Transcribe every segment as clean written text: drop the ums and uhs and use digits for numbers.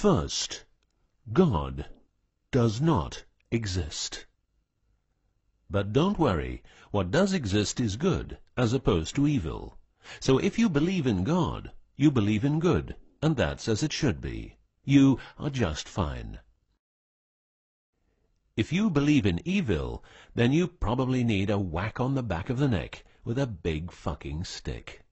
First, God does not exist. But don't worry, what does exist is good, as opposed to evil. So if you believe in God, you believe in good, and that's as it should be. You are just fine. If you believe in evil, then you probably need a whack on the back of the neck with a big fucking stick.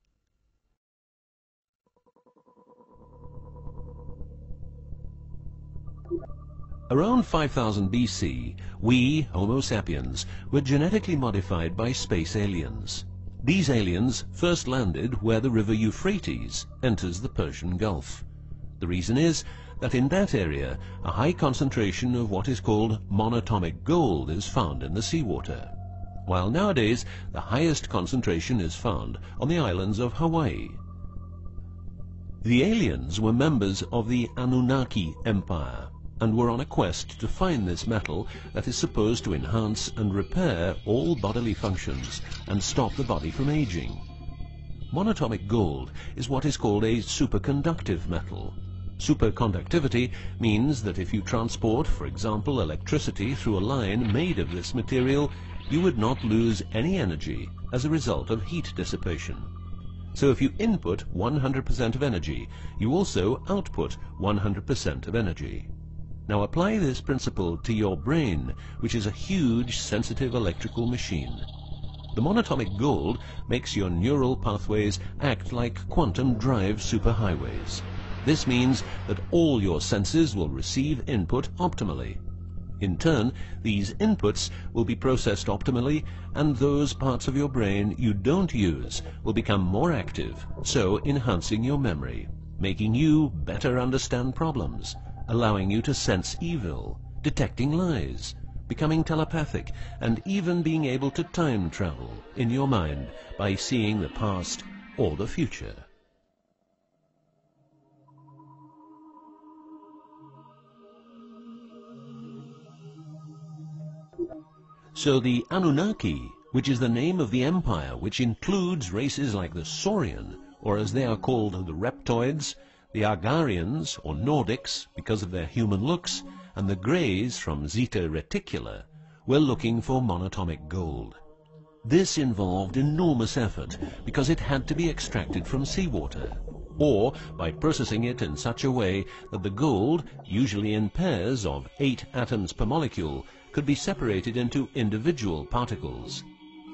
Around 5000 BC, we, Homo sapiens, were genetically modified by space aliens. These aliens first landed where the river Euphrates enters the Persian Gulf. The reason is that in that area, a high concentration of what is called monatomic gold is found in the seawater, while nowadays the highest concentration is found on the islands of Hawaii. The aliens were members of the Annunaki Empire, and were on a quest to find this metal that is supposed to enhance and repair all bodily functions and stop the body from aging. Monatomic gold is what is called a superconductive metal. Superconductivity means that if you transport, for example, electricity through a line made of this material, you would not lose any energy as a result of heat dissipation. So if you input 100% of energy, you also output 100% of energy. Now apply this principle to your brain, which is a huge, sensitive electrical machine. The monatomic gold makes your neural pathways act like quantum drive superhighways. This means that all your senses will receive input optimally. In turn, these inputs will be processed optimally, and those parts of your brain you don't use will become more active, so enhancing your memory, making you better understand problems, allowing you to sense evil, detecting lies, becoming telepathic, and even being able to time travel in your mind by seeing the past or the future. So the Annunaki, which is the name of the empire which includes races like the Saurian, or as they are called the Reptoids, the Argarians, or Nordics, because of their human looks, and the Greys from Zeta Reticula, were looking for monatomic gold. This involved enormous effort, because it had to be extracted from seawater, or by processing it in such a way that the gold, usually in pairs of 8 atoms per molecule, could be separated into individual particles.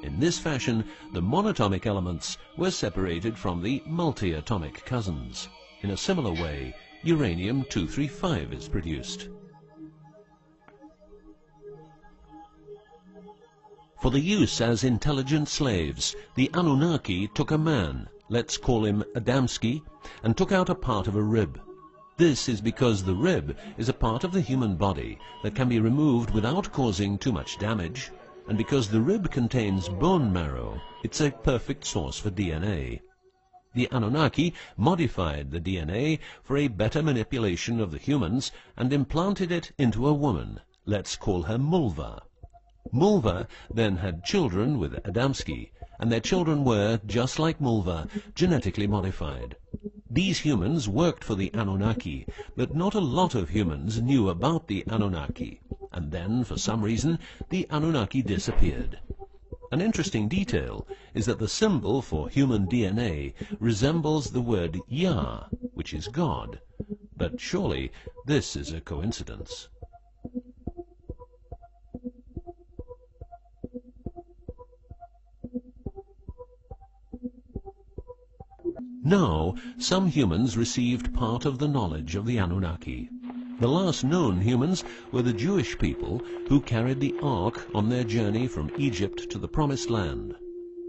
In this fashion, the monatomic elements were separated from the multi-atomic cousins. In a similar way, uranium-235 is produced. For the use as intelligent slaves, the Annunaki took a man, let's call him Adamski, and took out a part of a rib. This is because the rib is a part of the human body that can be removed without causing too much damage, and because the rib contains bone marrow, it's a perfect source for DNA. The Annunaki modified the DNA for a better manipulation of the humans and implanted it into a woman, let's call her Mulva. Mulva then had children with Adamski, and their children were, just like Mulva, genetically modified. These humans worked for the Annunaki, but not a lot of humans knew about the Annunaki, and then, for some reason, the Annunaki disappeared. An interesting detail is that the symbol for human DNA resembles the word Yah, which is God, but surely this is a coincidence. Now, some humans received part of the knowledge of the Annunaki. The last known humans were the Jewish people who carried the Ark on their journey from Egypt to the Promised Land.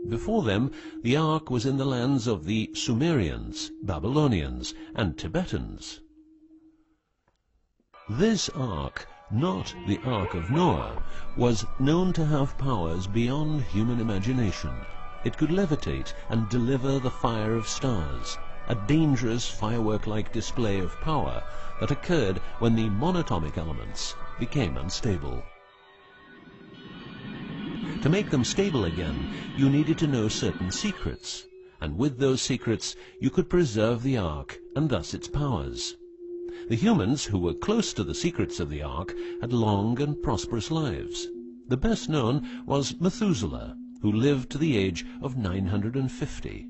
Before them, the Ark was in the lands of the Sumerians, Babylonians, and Tibetans. This Ark, not the Ark of Noah, was known to have powers beyond human imagination. It could levitate and deliver the fire of stars, a dangerous firework-like display of power that occurred when the monatomic elements became unstable. To make them stable again, you needed to know certain secrets, and with those secrets you could preserve the Ark and thus its powers. The humans who were close to the secrets of the Ark had long and prosperous lives. The best known was Methuselah, who lived to the age of 950.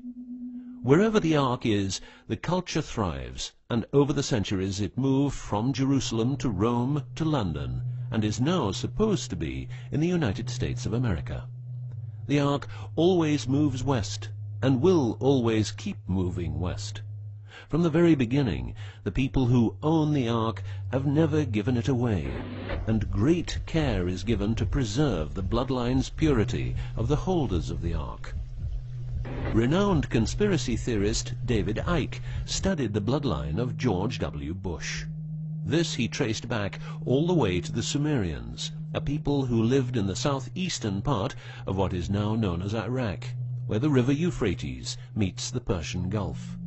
Wherever the Ark is, the culture thrives, and over the centuries it moved from Jerusalem to Rome to London, and is now supposed to be in the United States of America. The Ark always moves west, and will always keep moving west. From the very beginning, the people who own the Ark have never given it away, and great care is given to preserve the bloodline's purity of the holders of the Ark. Renowned conspiracy theorist David Icke studied the bloodline of George W. Bush. This he traced back all the way to the Sumerians, a people who lived in the southeastern part of what is now known as Iraq, where the river Euphrates meets the Persian Gulf.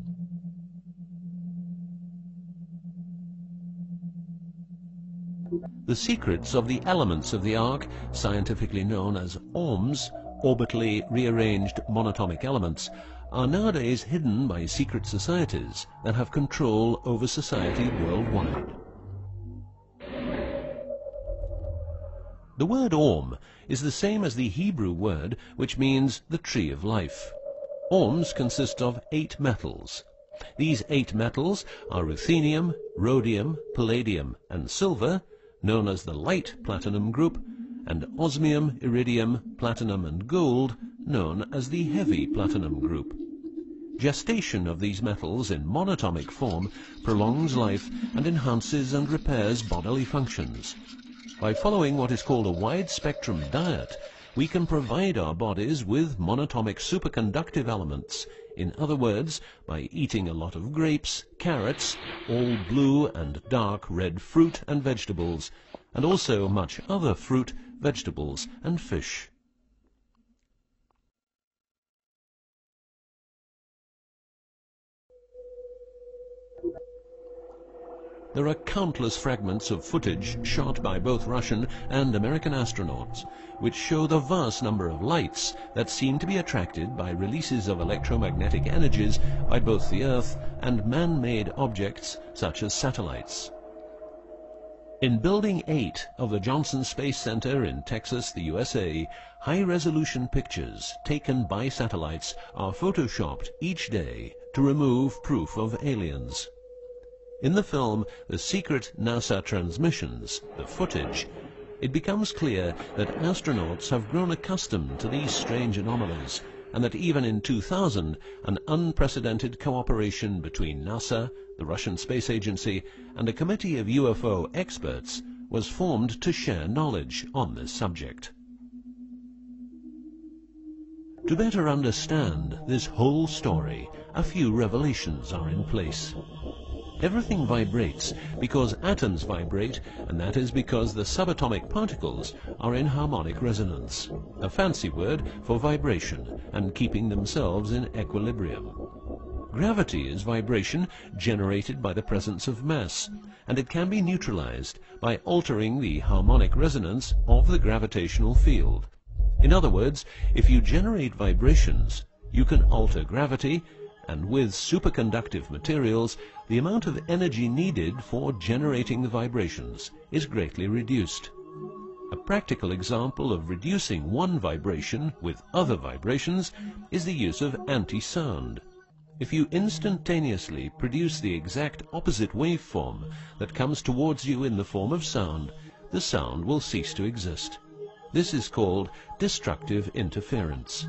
The secrets of the elements of the Ark, scientifically known as ORMs, orbitally rearranged monatomic elements, are nowadays hidden by secret societies that have control over society worldwide. The word ORM is the same as the Hebrew word which means the tree of life. ORMs consist of 8 metals. These 8 metals are ruthenium, rhodium, palladium, and silver, known as the light platinum group, and osmium, iridium, platinum, and gold, known as the heavy platinum group. Gestation of these metals in monatomic form prolongs life and enhances and repairs bodily functions. By following what is called a wide-spectrum diet, we can provide our bodies with monatomic superconductive elements. In other words, by eating a lot of grapes, carrots, all blue and dark red fruit and vegetables, and also much other fruit, vegetables, and fish. There are countless fragments of footage shot by both Russian and American astronauts, which show the vast number of lights that seem to be attracted by releases of electromagnetic energies by both the Earth and man-made objects such as satellites. In Building 8 of the Johnson Space Center in Texas, the USA, high-resolution pictures taken by satellites are photoshopped each day to remove proof of aliens. In the film The Secret NASA Transmissions, the footage, it becomes clear that astronauts have grown accustomed to these strange anomalies, and that even in 2000, an unprecedented cooperation between NASA, the Russian Space Agency, and a committee of UFO experts was formed to share knowledge on this subject. To better understand this whole story, a few revelations are in place. Everything vibrates because atoms vibrate, and that is because the subatomic particles are in harmonic resonance, a fancy word for vibration and keeping themselves in equilibrium. Gravity is vibration generated by the presence of mass, and it can be neutralized by altering the harmonic resonance of the gravitational field. In other words, if you generate vibrations, you can alter gravity, and with superconductive materials, the amount of energy needed for generating the vibrations is greatly reduced. A practical example of reducing one vibration with other vibrations is the use of anti-sound. If you instantaneously produce the exact opposite waveform that comes towards you in the form of sound, the sound will cease to exist. This is called destructive interference.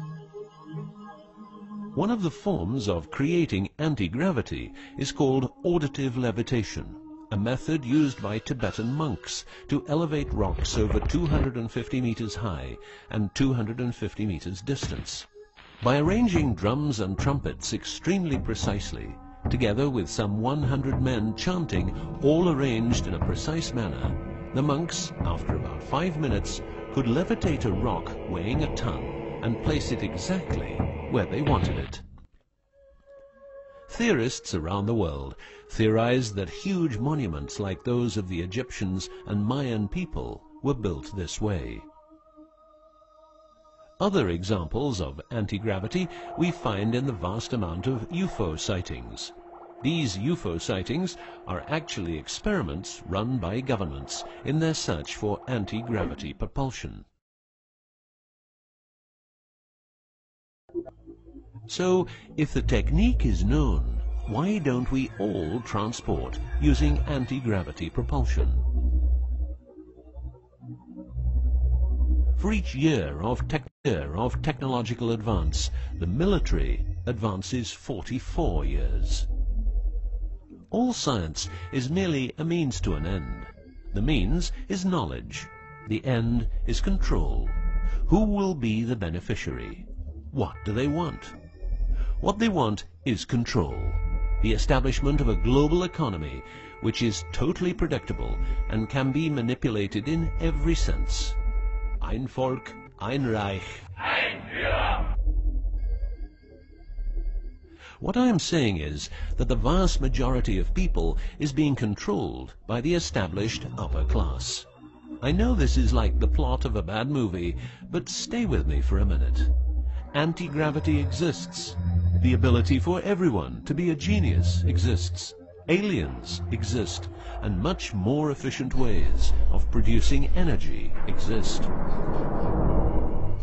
One of the forms of creating anti-gravity is called auditive levitation, a method used by Tibetan monks to elevate rocks over 250 meters high and 250 meters distance. By arranging drums and trumpets extremely precisely, together with some 100 men chanting, all arranged in a precise manner, the monks, after about 5 minutes, could levitate a rock weighing a ton and place it exactly where they wanted it. Theorists around the world theorized that huge monuments like those of the Egyptians and Mayan people were built this way. Other examples of anti-gravity we find in the vast amount of UFO sightings. These UFO sightings are actually experiments run by governments in their search for anti-gravity propulsion. So, if the technique is known, why don't we all transport using anti-gravity propulsion? For each year of technological advance, the military advances 44 years. All science is merely a means to an end. The means is knowledge. The end is control. Who will be the beneficiary? What do they want? What they want is control. The establishment of a global economy which is totally predictable and can be manipulated in every sense. Ein Volk, ein Reich, ein Führer. What I am saying is that the vast majority of people is being controlled by the established upper class. I know this is like the plot of a bad movie, but stay with me for a minute. Anti-gravity exists. The ability for everyone to be a genius exists. Aliens exist, and much more efficient ways of producing energy exist.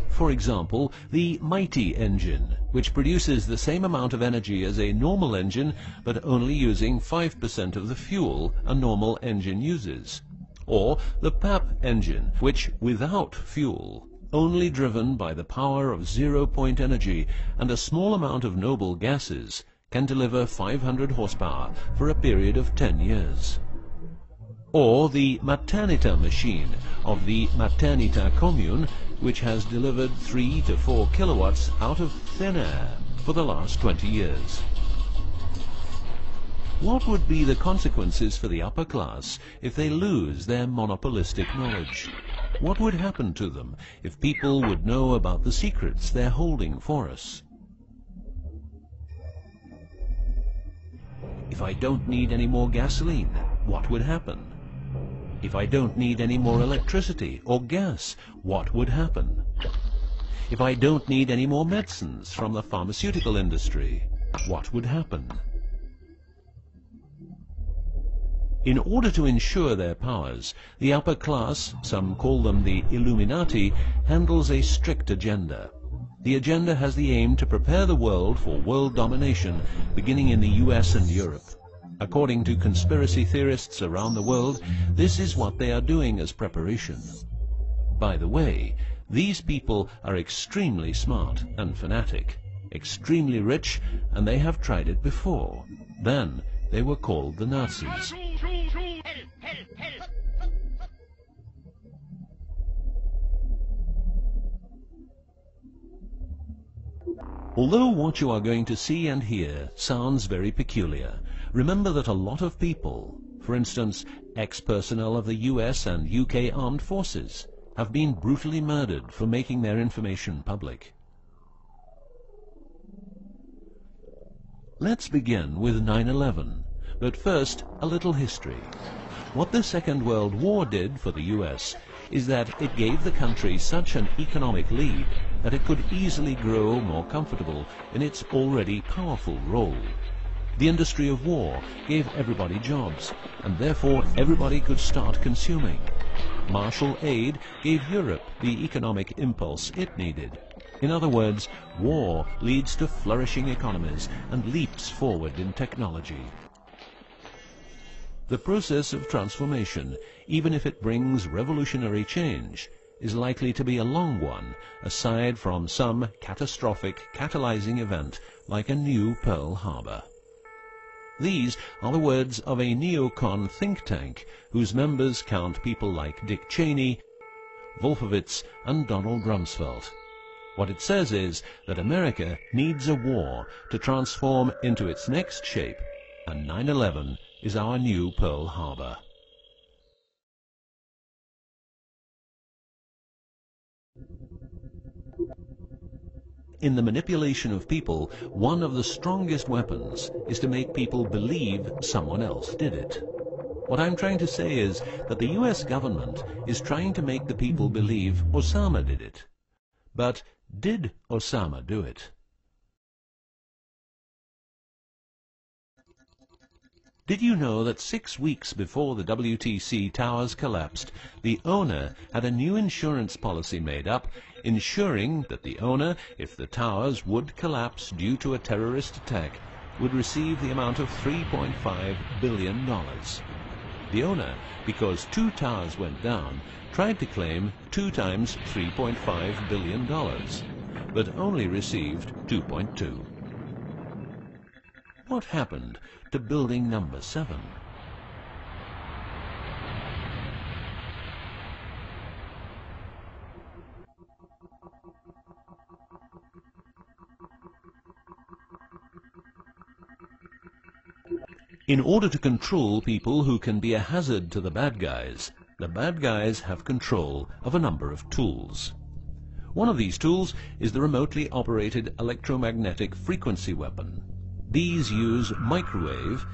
For example, the mighty engine, which produces the same amount of energy as a normal engine, but only using 5% of the fuel a normal engine uses. Or the PAP engine, which, without fuel, only driven by the power of zero-point energy and a small amount of noble gases, can deliver 500 horsepower for a period of 10 years. Or the Maternita machine of the Maternita commune, which has delivered 3 to 4 kilowatts out of thin air for the last 20 years. What would be the consequences for the upper class if they lose their monopolistic knowledge? What would happen to them if people would know about the secrets they're holding for us? If I don't need any more gasoline, what would happen? If I don't need any more electricity or gas, what would happen? If I don't need any more medicines from the pharmaceutical industry, what would happen? In order to ensure their powers, the upper class, some call them the Illuminati, handles a strict agenda. The agenda has the aim to prepare the world for world domination, beginning in the US and Europe. According to conspiracy theorists around the world, this is what they are doing as preparation. By the way, these people are extremely smart and fanatic, extremely rich, and they have tried it before. Then they were called the Nazis. Although what you are going to see and hear sounds very peculiar, remember that a lot of people, for instance, ex-personnel of the US and UK armed forces, have been brutally murdered for making their information public. Let's begin with 9/11, but first a little history. What the Second World War did for the US is that it gave the country such an economic lead that it could easily grow more comfortable in its already powerful role. The industry of war gave everybody jobs, and therefore everybody could start consuming. Marshall aid gave Europe the economic impulse it needed. In other words, war leads to flourishing economies and leaps forward in technology. The process of transformation, even if it brings revolutionary change, is likely to be a long one, aside from some catastrophic catalyzing event like a new Pearl Harbor. These are the words of a neocon think tank whose members count people like Dick Cheney, Wolfowitz, and Donald Rumsfeld. What it says is that America needs a war to transform into its next shape, and 9/11 is our new Pearl Harbor. In the manipulation of people, one of the strongest weapons is to make people believe someone else did it. What I'm trying to say is that the US government is trying to make the people believe Osama did it. But did Osama do it? Did you know that 6 weeks before the WTC towers collapsed, the owner had a new insurance policy made up, ensuring that the owner, if the towers would collapse due to a terrorist attack, would receive the amount of $3.5 billion. The owner, because 2 towers went down, tried to claim 2 times $3.5 billion, but only received 2.2. What happened to building number 7? In order to control people who can be a hazard to the bad guys have control of a number of tools. One of these tools is the remotely operated electromagnetic frequency weapon. These use microwave,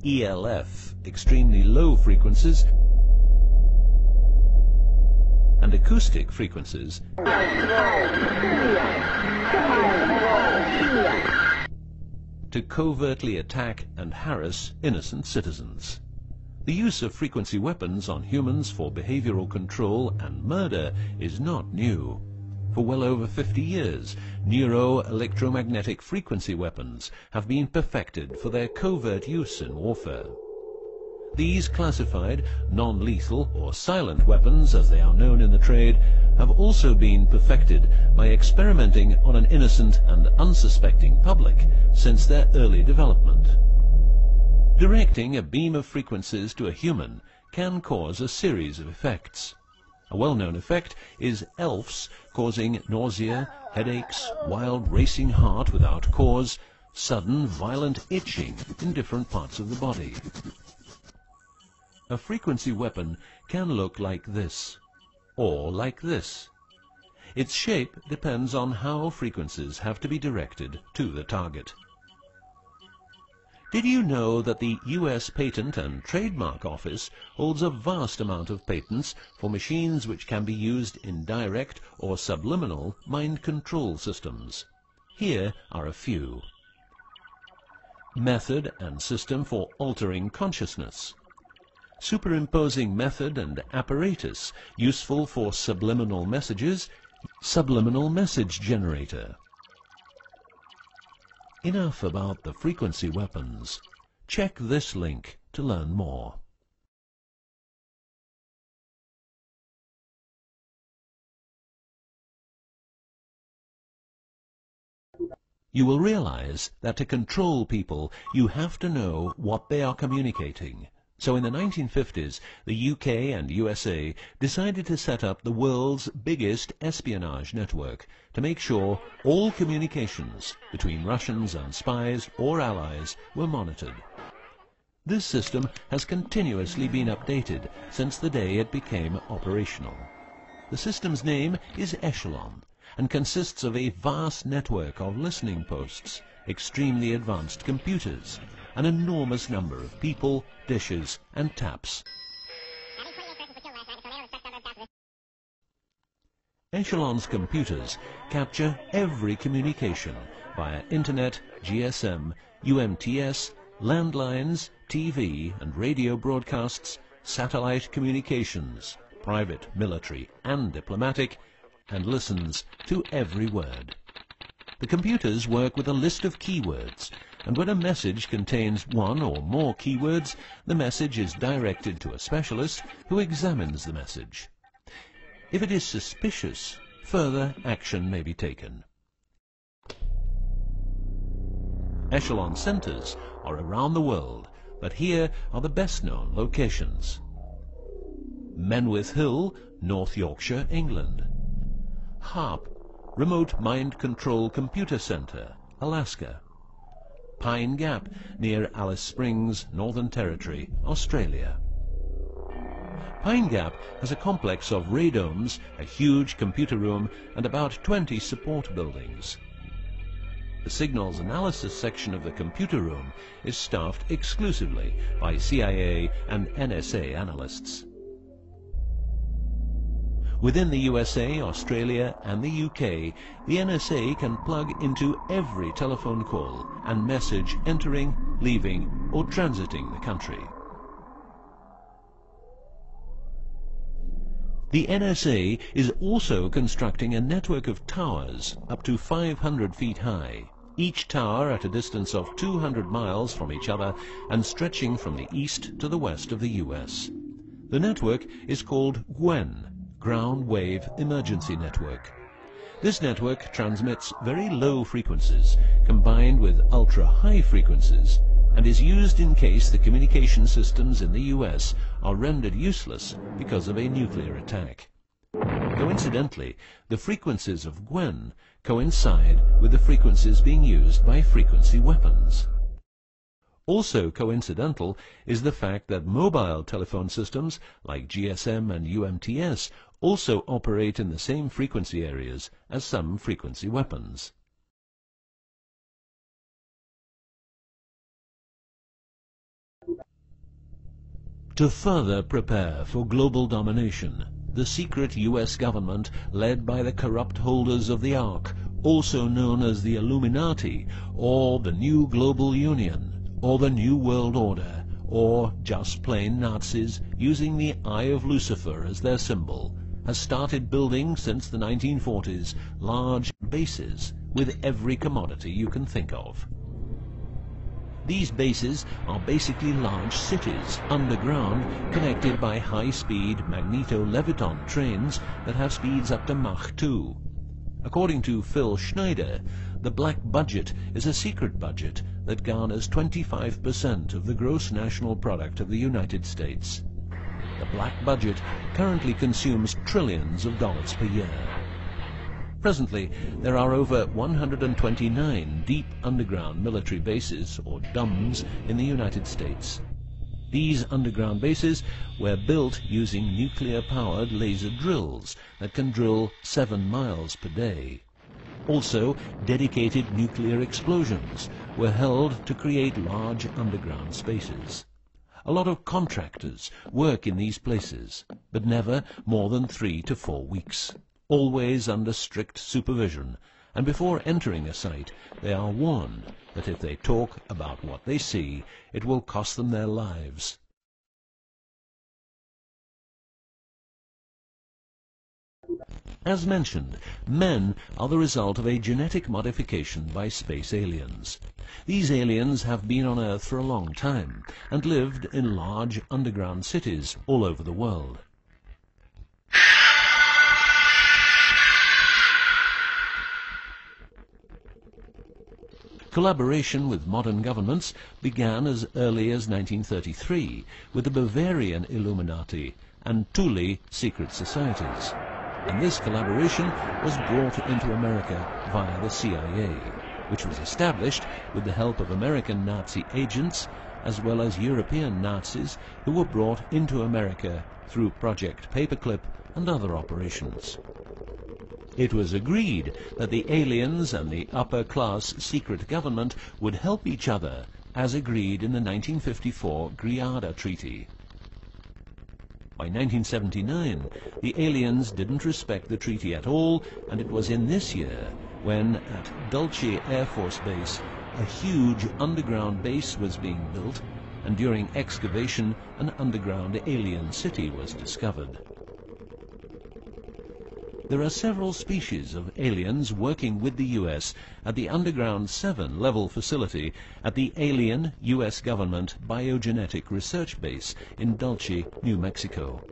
ELF, extremely low frequencies, and acoustic frequencies to covertly attack and harass innocent citizens. The use of frequency weapons on humans for behavioral control and murder is not new. For well over 50 years, neuro-electromagnetic frequency weapons have been perfected for their covert use in warfare. These classified, non-lethal or silent weapons, as they are known in the trade, have also been perfected by experimenting on an innocent and unsuspecting public since their early development. Directing a beam of frequencies to a human can cause a series of effects. A well-known effect is ELFs, causing nausea, headaches, wild racing heart without cause, sudden violent itching in different parts of the body. A frequency weapon can look like this, or like this. Its shape depends on how frequencies have to be directed to the target. Did you know that the US Patent and Trademark Office holds a vast amount of patents for machines which can be used in direct or subliminal mind control systems? Here are a few. Method and system for altering consciousness. Superimposing method and apparatus useful for subliminal messages, subliminal message generator. Enough about the frequency weapons. Check this link to learn more. You will realize that to control people, you have to know what they are communicating. So in the 1950s, the UK and USA decided to set up the world's biggest espionage network to make sure all communications between Russians and spies or allies were monitored. This system has continuously been updated since the day it became operational. The system's name is Echelon and consists of a vast network of listening posts, extremely advanced computers, an enormous number of people, dishes, and taps. Echelon's computers capture every communication via Internet, GSM, UMTS, landlines, TV and radio broadcasts, satellite communications, private, military, and diplomatic, and listens to every word. The computers work with a list of keywords, and when a message contains one or more keywords, the message is directed to a specialist who examines the message. If it is suspicious, further action may be taken. Echelon centers are around the world, but here are the best-known locations. Menwith Hill, North Yorkshire, England. HARP, Remote Mind Control Computer Center, Alaska. Pine Gap, near Alice Springs, Northern Territory, Australia. Pine Gap has a complex of radomes, a huge computer room, and about 20 support buildings. The signals analysis section of the computer room is staffed exclusively by CIA and NSA analysts. Within the USA, Australia and the UK, the NSA can plug into every telephone call and message entering, leaving or transiting the country. The NSA is also constructing a network of towers up to 500 feet high, each tower at a distance of 200 miles from each other and stretching from the east to the west of the US. The network is called GWEN, Ground Wave Emergency Network. This network transmits very low frequencies combined with ultra-high frequencies and is used in case the communication systems in the US are rendered useless because of a nuclear attack. Coincidentally, the frequencies of GWEN coincide with the frequencies being used by frequency weapons. Also coincidental is the fact that mobile telephone systems like GSM and UMTS also operate in the same frequency areas as some frequency weapons. To further prepare for global domination, the secret US government, led by the corrupt holders of the Ark, also known as the Illuminati, or the New Global Union, or the New World Order, or just plain Nazis using the Eye of Lucifer as their symbol, has started building since the 1940s large bases with every commodity you can think of. These bases are basically large cities underground connected by high-speed magneto-leviton trains that have speeds up to Mach 2. According to Phil Schneider, the black budget is a secret budget that garners 25% of the gross national product of the United States. The black budget currently consumes trillions of dollars per year. Presently, there are over 129 deep underground military bases, or DUMBs, in the United States. These underground bases were built using nuclear-powered laser drills that can drill 7 miles per day. Also, dedicated nuclear explosions were held to create large underground spaces. A lot of contractors work in these places, but never more than 3 to 4 weeks. Always under strict supervision, and before entering a site they are warned that if they talk about what they see, it will cost them their lives. As mentioned, men are the result of a genetic modification by space aliens. These aliens have been on Earth for a long time and lived in large underground cities all over the world. Collaboration with modern governments began as early as 1933 with the Bavarian Illuminati and Thule secret societies, and this collaboration was brought into America via the CIA, which was established with the help of American Nazi agents as well as European Nazis who were brought into America through Project Paperclip and other operations. It was agreed that the aliens and the upper-class secret government would help each other, as agreed in the 1954 Greada Treaty. By 1979, the aliens didn't respect the treaty at all, and it was in this year when, at Dulce Air Force Base, a huge underground base was being built, and during excavation, an underground alien city was discovered. There are several species of aliens working with the U.S. at the Underground 7 level facility at the Alien U.S. Government Biogenetic Research Base in Dulce, New Mexico.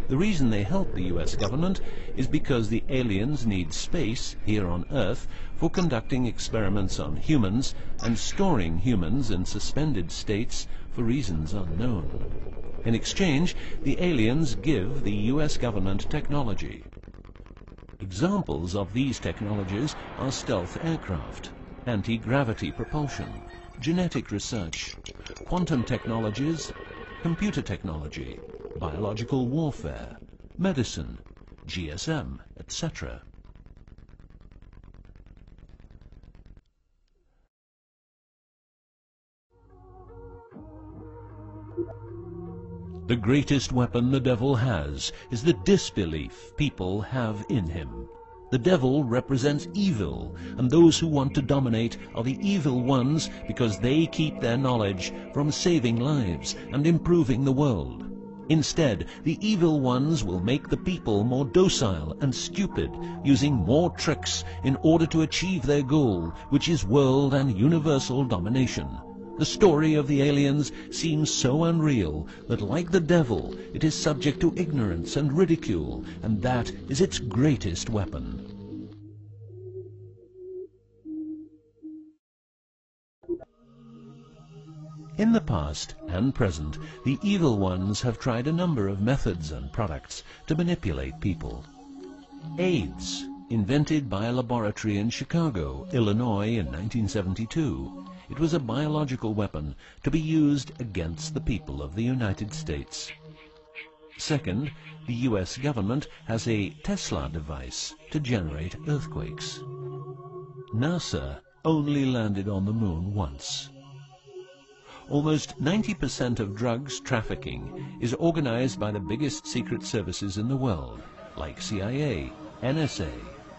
The reason they help the U.S. government is because the aliens need space here on Earth for conducting experiments on humans and storing humans in suspended states for reasons unknown. In exchange, the aliens give the U.S. government technology. Examples of these technologies are stealth aircraft, anti-gravity propulsion, genetic research, quantum technologies, computer technology, biological warfare, medicine, GSM, etc. The greatest weapon the devil has is the disbelief people have in him. The devil represents evil, and those who want to dominate are the evil ones because they keep their knowledge from saving lives and improving the world. Instead, the evil ones will make the people more docile and stupid, using more tricks in order to achieve their goal, which is world and universal domination. The story of the aliens seems so unreal that, like the devil, it is subject to ignorance and ridicule, and that is its greatest weapon. In the past and present, the evil ones have tried a number of methods and products to manipulate people. AIDS, invented by a laboratory in Chicago, Illinois in 1972. It was a biological weapon to be used against the people of the United States. Second, the US government has a Tesla device to generate earthquakes. NASA only landed on the moon once. Almost 90% of drugs trafficking is organized by the biggest secret services in the world, like CIA, NSA,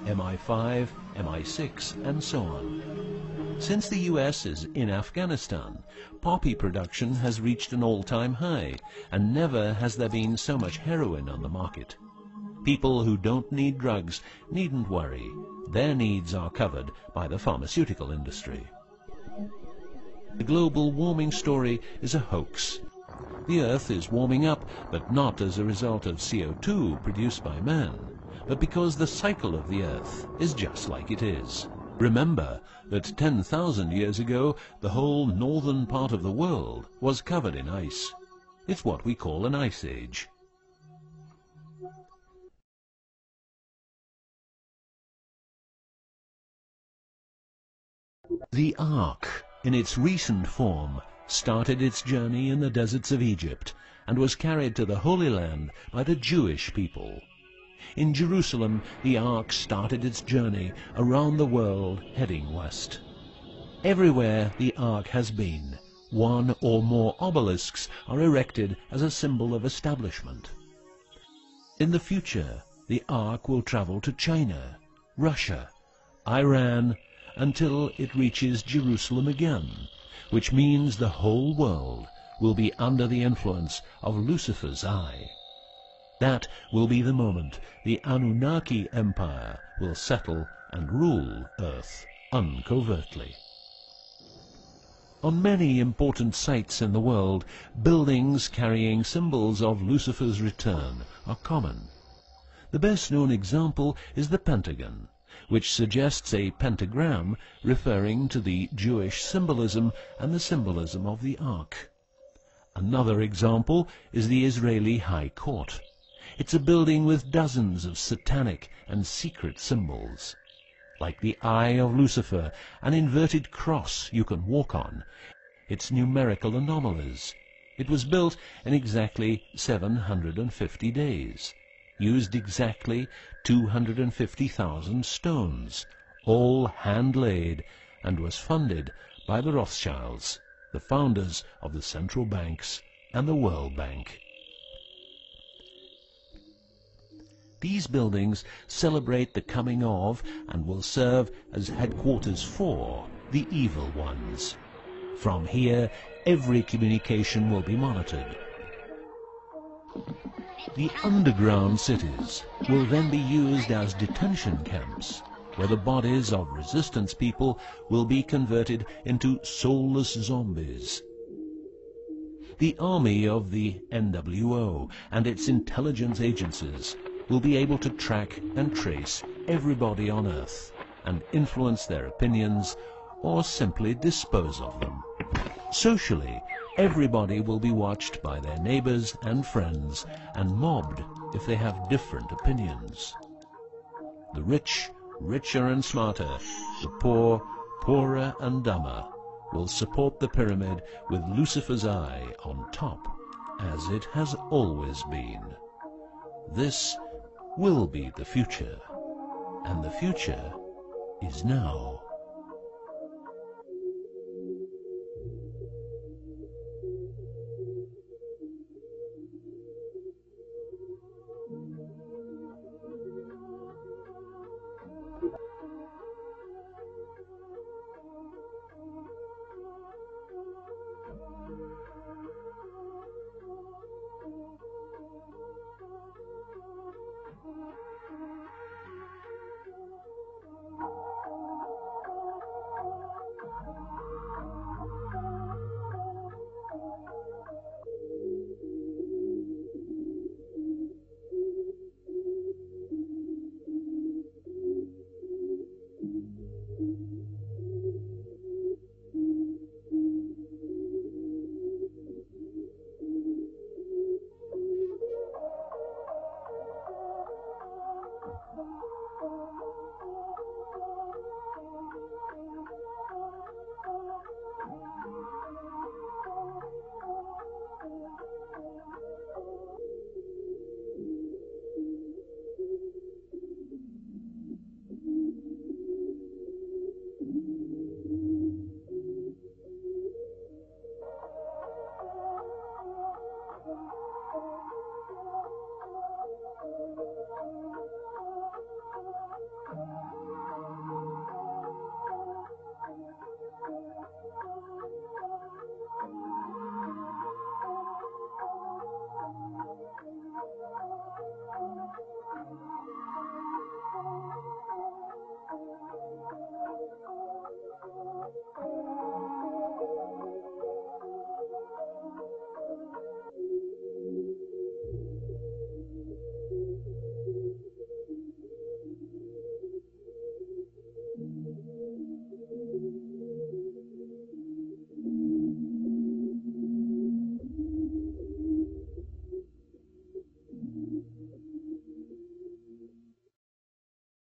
MI5, MI6, and so on. Since the US is in Afghanistan, poppy production has reached an all-time high, and never has there been so much heroin on the market. People who don't need drugs needn't worry. Their needs are covered by the pharmaceutical industry. The global warming story is a hoax. The Earth is warming up, but not as a result of CO2 produced by man, but because the cycle of the Earth is just like it is. Remember that 10,000 years ago, the whole northern part of the world was covered in ice. It's what we call an ice age. The Ark, in its recent form, started its journey in the deserts of Egypt and was carried to the Holy Land by the Jewish people. In Jerusalem, the Ark started its journey around the world heading west. Everywhere the Ark has been, one or more obelisks are erected as a symbol of establishment. In the future, the Ark will travel to China, Russia, Iran, until it reaches Jerusalem again, which means the whole world will be under the influence of Lucifer's eye. That will be the moment the Annunaki Empire will settle and rule Earth uncovertly. On many important sites in the world, buildings carrying symbols of Lucifer's return are common. The best-known example is the Pentagon, which suggests a pentagram referring to the Jewish symbolism and the symbolism of the Ark. Another example is the Israeli High Court. It's a building with dozens of satanic and secret symbols. Like the Eye of Lucifer, an inverted cross you can walk on. Its numerical anomalies. It was built in exactly 750 days. Used exactly 250,000 stones, all hand-laid, and was funded by the Rothschilds, the founders of the central banks and the World Bank. These buildings celebrate the coming of and will serve as headquarters for the evil ones. From here, every communication will be monitored. The underground cities will then be used as detention camps, where the bodies of resistance people will be converted into soulless zombies. The army of the NWO and its intelligence agencies will be able to track and trace everybody on Earth and influence their opinions or simply dispose of them. Socially, everybody will be watched by their neighbors and friends and mobbed if they have different opinions. The rich, richer and smarter, the poor, poorer and dumber, will support the pyramid with Lucifer's eye on top, as it has always been. This will be the future, and the future is now.